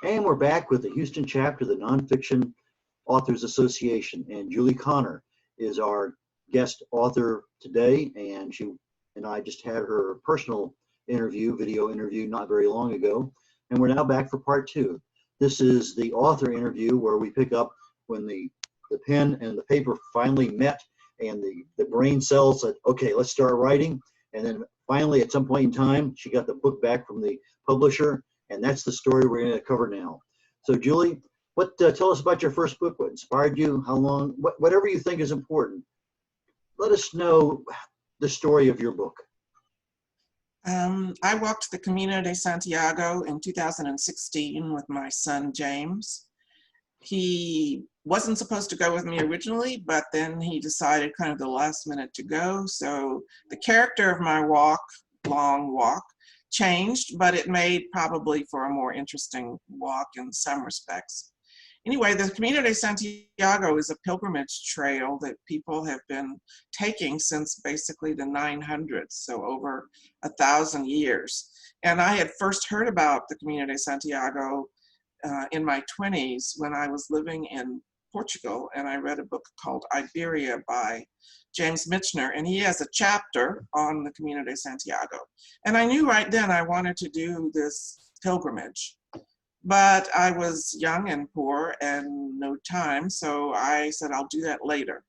And we're back with the Houston chapter of the Nonfiction Authors Association. And Julie Connor is our guest author today. And she and I just had her personal video interview not very long ago. And we're now back for part two. This is the author interview where we pick up when the pen and the paper finally met and the brain cells said, okay, let's start writing. And then finally, at some point in time, she got the book back from the publisher. And that's the story we're going to cover now. So, Julie, tell us about your first book. What inspired you? How long? Whatever you think is important. Let us know the story of your book. I walked the Camino de Santiago in 2016 with my son, James. He wasn't supposed to go with me originally, but then he decided kind of the last minute to go. So the character of my long walk, changed, but it made probably for a more interesting walk in some respects. Anyway, the Camino de Santiago is a pilgrimage trail that people have been taking since basically the 900s, so over 1,000 years. And I had first heard about the Camino de Santiago in my 20s when I was living in Portugal, and I read a book called Iberia by James Michener, and he has a chapter on the Camino de Santiago. And I knew right then I wanted to do this pilgrimage, but I was young and poor and no time, so I said I'll do that later.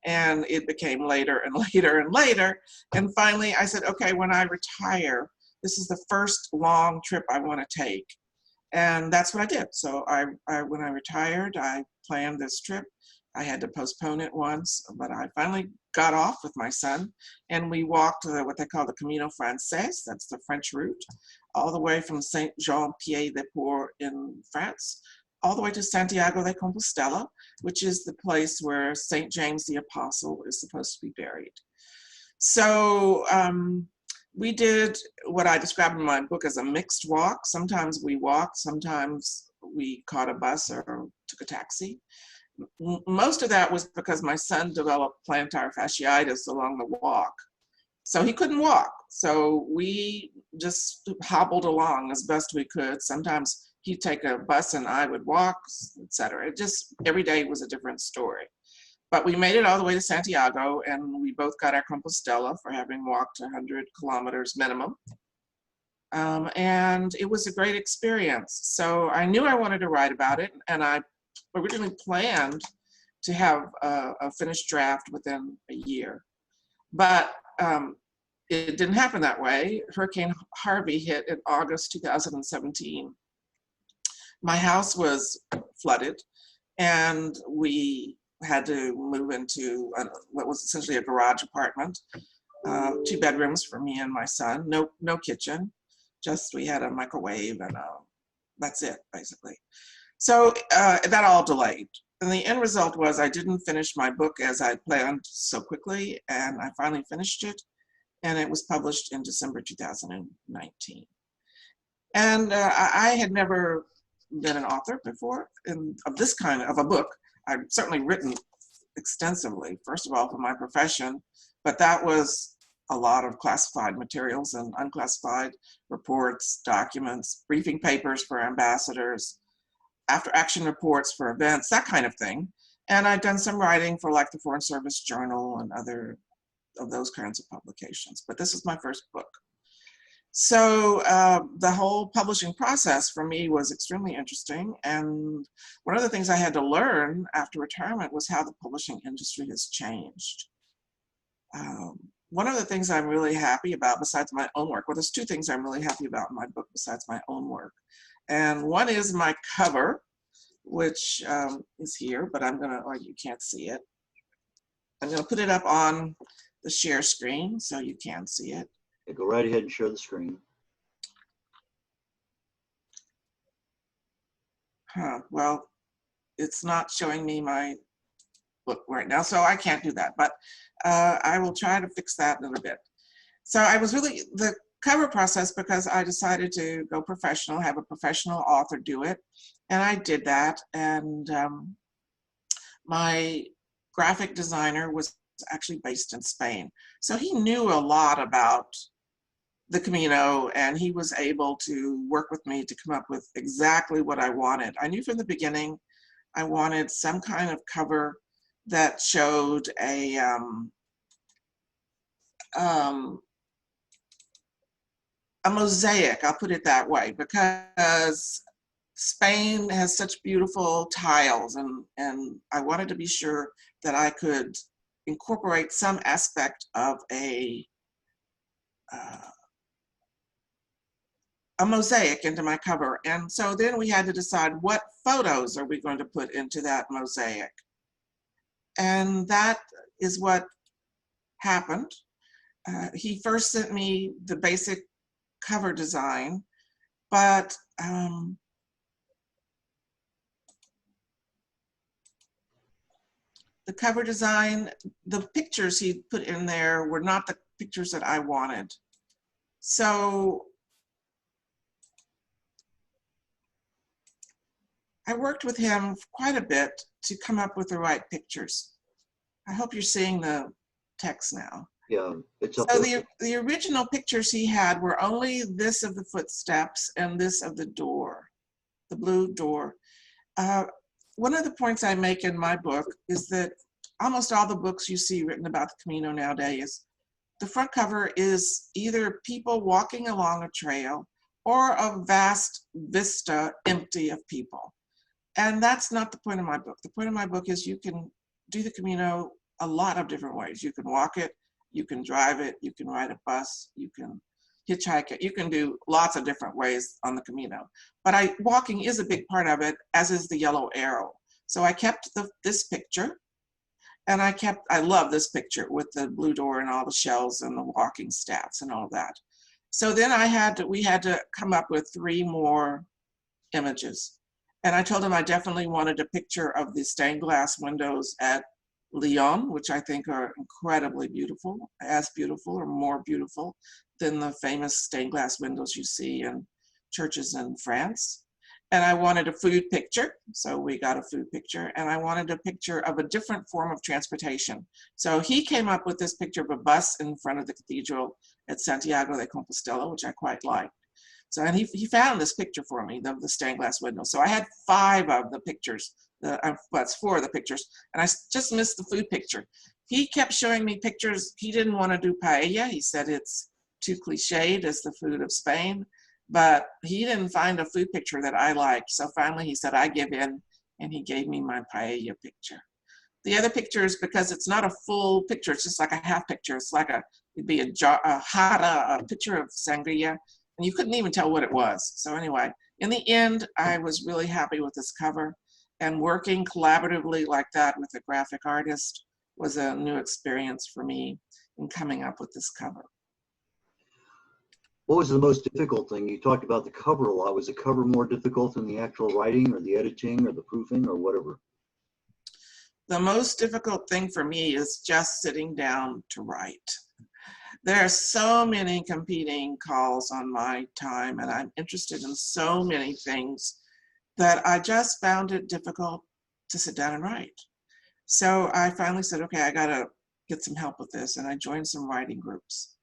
And it became later and later and later, and finally I said, okay, when I retire, this is the first long trip I want to take. And that's what I did. So when I retired, I planned this trip. I had to postpone it once, but I finally got off with my son, and we walked what they call the Camino Frances, that's the French route, all the way from Saint-Jean-Pied-de-Port in France, all the way to Santiago de Compostela, which is the place where St. James the Apostle is supposed to be buried. So we did what I described in my book as a mixed walk. Sometimes we walked, sometimes we caught a bus or took a taxi. Most of that was because my son developed plantar fasciitis along the walk. So he couldn't walk. So we just hobbled along as best we could. Sometimes he'd take a bus and I would walk, etc. It just, every day was a different story. But we made it all the way to Santiago, and we both got our Compostela for having walked 100 kilometers minimum. And it was a great experience. So I knew I wanted to write about it, and I originally planned to have a finished draft within a year. But it didn't happen that way. Hurricane Harvey hit in August 2017. My house was flooded, and we had to move into what was essentially a garage apartment, 2 bedrooms for me and my son, no kitchen, just we had a microwave and that's it, basically. So that all delayed. And the end result was I didn't finish my book as I planned so quickly, and I finally finished it, and it was published in December 2019. And I had never been an author before of this kind of a book. I've certainly written extensively, first of all, for my profession, but that was a lot of classified materials and unclassified reports, documents, briefing papers for ambassadors, after action reports for events, that kind of thing. And I've done some writing for like the Foreign Service Journal and other of those kinds of publications, but this is my first book. So the whole publishing process for me was extremely interesting. And one of the things I had to learn after retirement was how the publishing industry has changed. One of the things I'm really happy about besides my own work, well, there's 2 things I'm really happy about in my book besides my own work. And one is my cover, which is here, but I'm gonna, or you can't see it. I'm gonna put it up on the share screen so you can see it. Yeah, go right ahead and share the screen. Well, it's not showing me my book right now, so I can't do that, but I will try to fix that in a bit. So I was really, the cover process, because I decided to go professional, have a professional author do it, and I did that, and my graphic designer was actually based in Spain, so he knew a lot about the Camino, and he was able to work with me to come up with exactly what I wanted. I knew from the beginning I wanted some kind of cover that showed a mosaic, I'll put it that way, because Spain has such beautiful tiles, and I wanted to be sure that I could incorporate some aspect of a mosaic into my cover. And so then we had to decide, what photos are we going to put into that mosaic? And that is what happened. He first sent me the basic cover design, but the cover design, the pictures he put in there were not the pictures that I wanted. So I worked with him quite a bit to come up with the right pictures. I hope you're seeing the text now. Yeah, it's up So there. the original pictures he had were only this of the footsteps and this of the door, the blue door. One of the points I make in my book is that almost all the books you see written about the Camino nowadays, the front cover is either people walking along a trail or a vast vista empty of people. And that's not the point of my book. The point of my book is you can do the Camino a lot of different ways. You can walk it, you can drive it, you can ride a bus, you can hitchhike it, you can do lots of different ways on the Camino. But walking is a big part of it, as is the yellow arrow. So I kept this picture, and I love this picture with the blue door and all the shells and the walking staffs and all that. So then we had to come up with 3 more images. And I told him I definitely wanted a picture of the stained glass windows at Lyon, which I think are incredibly beautiful, as beautiful or more beautiful than the famous stained glass windows you see in churches in France. And I wanted a food picture, so we got a food picture, and I wanted a picture of a different form of transportation. So he came up with this picture of a bus in front of the cathedral at Santiago de Compostela, which I quite liked. So, and he found this picture for me, the stained glass window. So I had 5 of the pictures, that's 4 of the pictures, and I just missed the food picture. He kept showing me pictures. He didn't want to do paella. He said it's too cliched as the food of Spain, but he didn't find a food picture that I liked. So finally he said, I give in, and he gave me my paella picture. The other pictures, because it's not a full picture, it's just like a half picture. It's like it'd be a picture of sangria, and you couldn't even tell what it was. So anyway, in the end, I was really happy with this cover, and working collaboratively like that with a graphic artist was a new experience for me in coming up with this cover. What was the most difficult thing? You talked about the cover a lot. Was the cover more difficult than the actual writing or the editing or the proofing or whatever? The most difficult thing for me is just sitting down to write. There are so many competing calls on my time, and I'm interested in so many things that I just found it difficult to sit down and write. So I finally said, okay, I gotta get some help with this, and I joined some writing groups.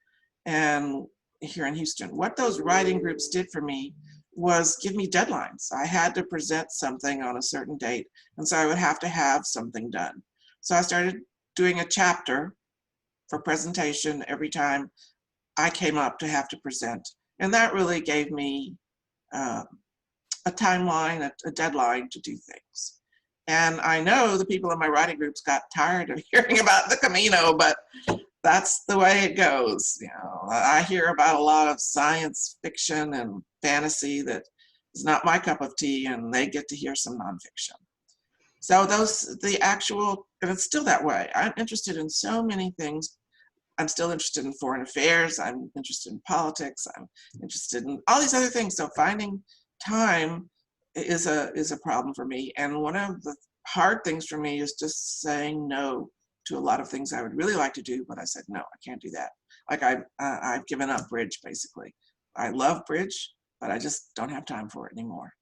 And here in Houston, what those writing groups did for me was give me deadlines. I had to present something on a certain date, and so I would have to have something done. So I started doing a chapter for presentation every time I came up to have to present. And that really gave me a timeline, a deadline to do things. And I know the people in my writing groups got tired of hearing about the Camino, but that's the way it goes. You know, I hear about a lot of science fiction and fantasy that is not my cup of tea, and they get to hear some nonfiction. So and it's still that way. I'm interested in so many things. I'm still interested in foreign affairs. I'm interested in politics. I'm interested in all these other things. So finding time is a problem for me. And one of the hard things for me is just saying no to a lot of things I would really like to do, but I said, no, I can't do that. Like I've given up bridge, basically. I love bridge, but I just don't have time for it anymore.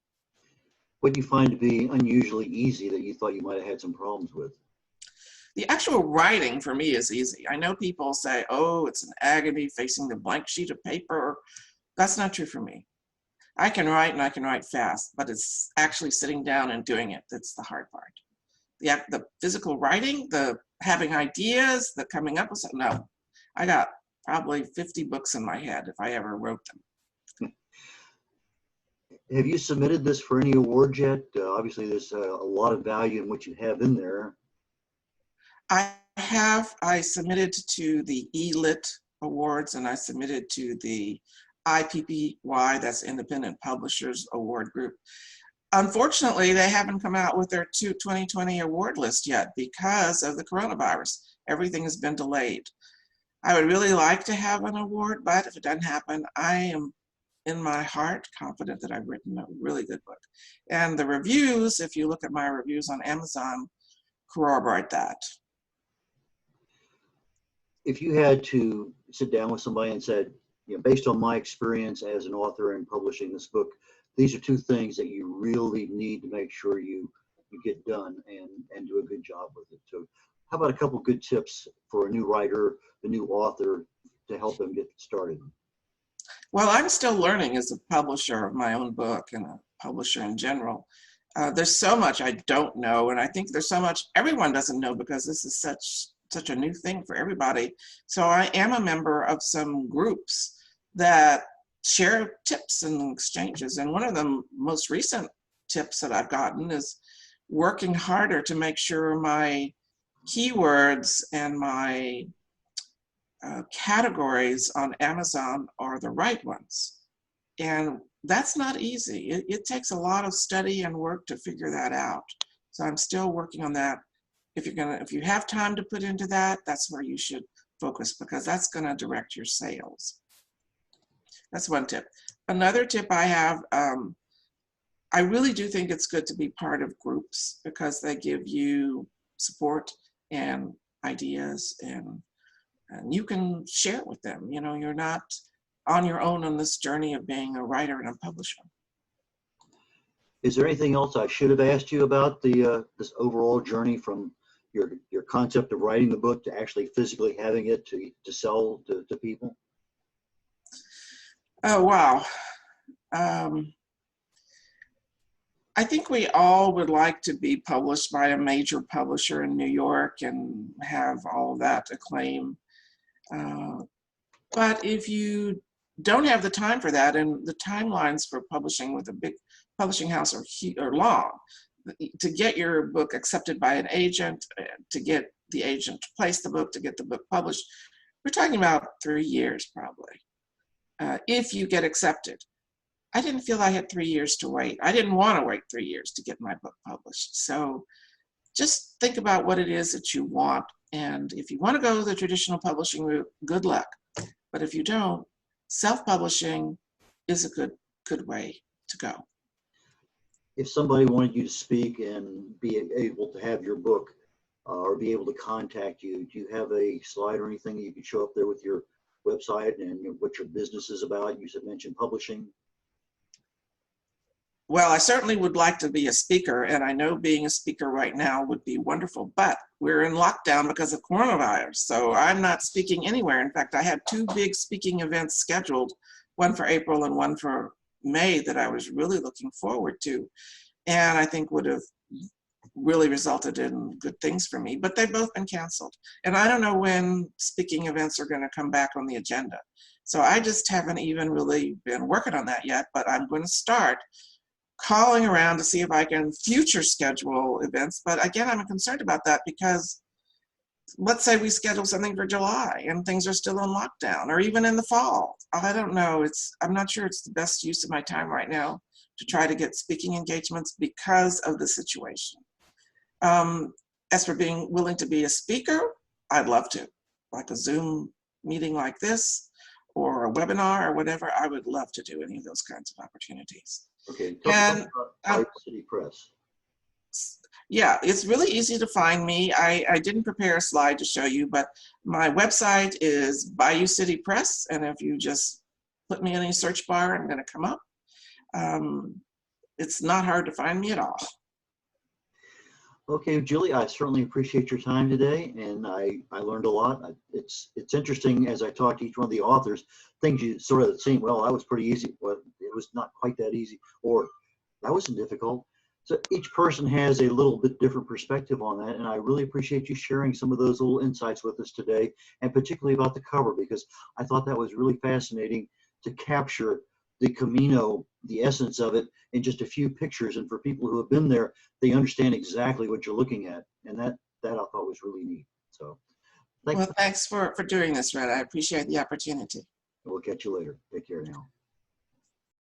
What do you find to be unusually easy that you thought you might have had some problems with? The actual writing for me is easy. I know people say, oh, it's an agony facing the blank sheet of paper. That's not true for me. I can write and I can write fast, but it's actually sitting down and doing it that's the hard part. The physical writing, the having ideas, the coming up with something, no. I got probably 50 books in my head if I ever wrote them. Have you submitted this for any awards yet? Obviously, there's a lot of value in what you have in there. I submitted to the ELIT Awards, and I submitted to the IPPY, that's Independent Publishers Award Group. Unfortunately, they haven't come out with their 2020 award list yet because of the coronavirus. Everything has been delayed. I would really like to have an award, but if it doesn't happen, I am in my heart confident that I've written a really good book. And the reviews, if you look at my reviews on Amazon, corroborate that. If you had to sit down with somebody and said, you know, based on my experience as an author in publishing this book, these are two things that you really need to make sure you get done and do a good job with it. So how about a couple good tips for a new writer, a new author, to help them get started? Well, I'm still learning as a publisher of my own book and a publisher in general. There's so much I don't know, and I think there's so much everyone doesn't know because this is such a new thing for everybody. So I am a member of some groups that share tips and exchanges. And one of the most recent tips that I've gotten is working harder to make sure my keywords and my categories on Amazon are the right ones. And that's not easy. It takes a lot of study and work to figure that out. So I'm still working on that. If you have time to put into that, that's where you should focus because that's gonna direct your sales. That's one tip. Another tip I have, I really do think it's good to be part of groups because they give you support and ideas and you can share it with them. You know, you're not on your own on this journey of being a writer and a publisher. Is there anything else I should have asked you about this overall journey from your concept of writing the book to actually physically having it to sell to people? Oh, wow. I think we all would like to be published by a major publisher in New York and have all of that acclaim. But if you don't have the time for that, and the timelines for publishing with a big publishing house are long, to get your book accepted by an agent, to get the agent to place the book, to get the book published, we're talking about 3 years probably. If you get accepted. I didn't feel I had 3 years to wait. I didn't want to wait 3 years to get my book published. So just think about what it is that you want. And if you want to go the traditional publishing route, good luck. But if you don't, self-publishing is a good way to go. If somebody wanted you to speak and be able to have your book or be able to contact you, do you have a slide or anything that you could show up there with your website and what your business is about? You mentioned publishing. Well, I certainly would like to be a speaker, and I know being a speaker right now would be wonderful, but we're in lockdown because of coronavirus, so I'm not speaking anywhere. In fact, I had 2 big speaking events scheduled, one for April and one for May that I was really looking forward to, and I think would have really resulted in good things for me, but they've both been canceled. And I don't know when speaking events are going to come back on the agenda. So I just haven't even really been working on that yet, but I'm going to start calling around to see if I can future schedule events. But again, I'm concerned about that because let's say we schedule something for July and things are still in lockdown, or even in the fall. I don't know. I'm not sure it's the best use of my time right now to try to get speaking engagements because of the situation. As for being willing to be a speaker, I'd love to, like a Zoom meeting like this or a webinar or whatever. I would love to do any of those kinds of opportunities. Okay, talk about Bayou City Press. Yeah, it's really easy to find me. I didn't prepare a slide to show you, but my website is Bayou City Press, and if you just put me in a search bar, I'm going to come up. It's not hard to find me at all. Okay, Julie, I certainly appreciate your time today, and I learned a lot. It's interesting as I talk to each one of the authors, things you sort of seem, well, that was pretty easy, but it was not quite that easy, or that wasn't difficult. So each person has a little bit different perspective on that, and I really appreciate you sharing some of those little insights with us today, and particularly about the cover, because I thought that was really fascinating to capture the Camino, the essence of it, in just a few pictures. And for people who have been there, they understand exactly what you're looking at, and that I thought was really neat. So, thanks. Well, thanks for doing this, Red. I appreciate the opportunity. We'll catch you later. Take care now.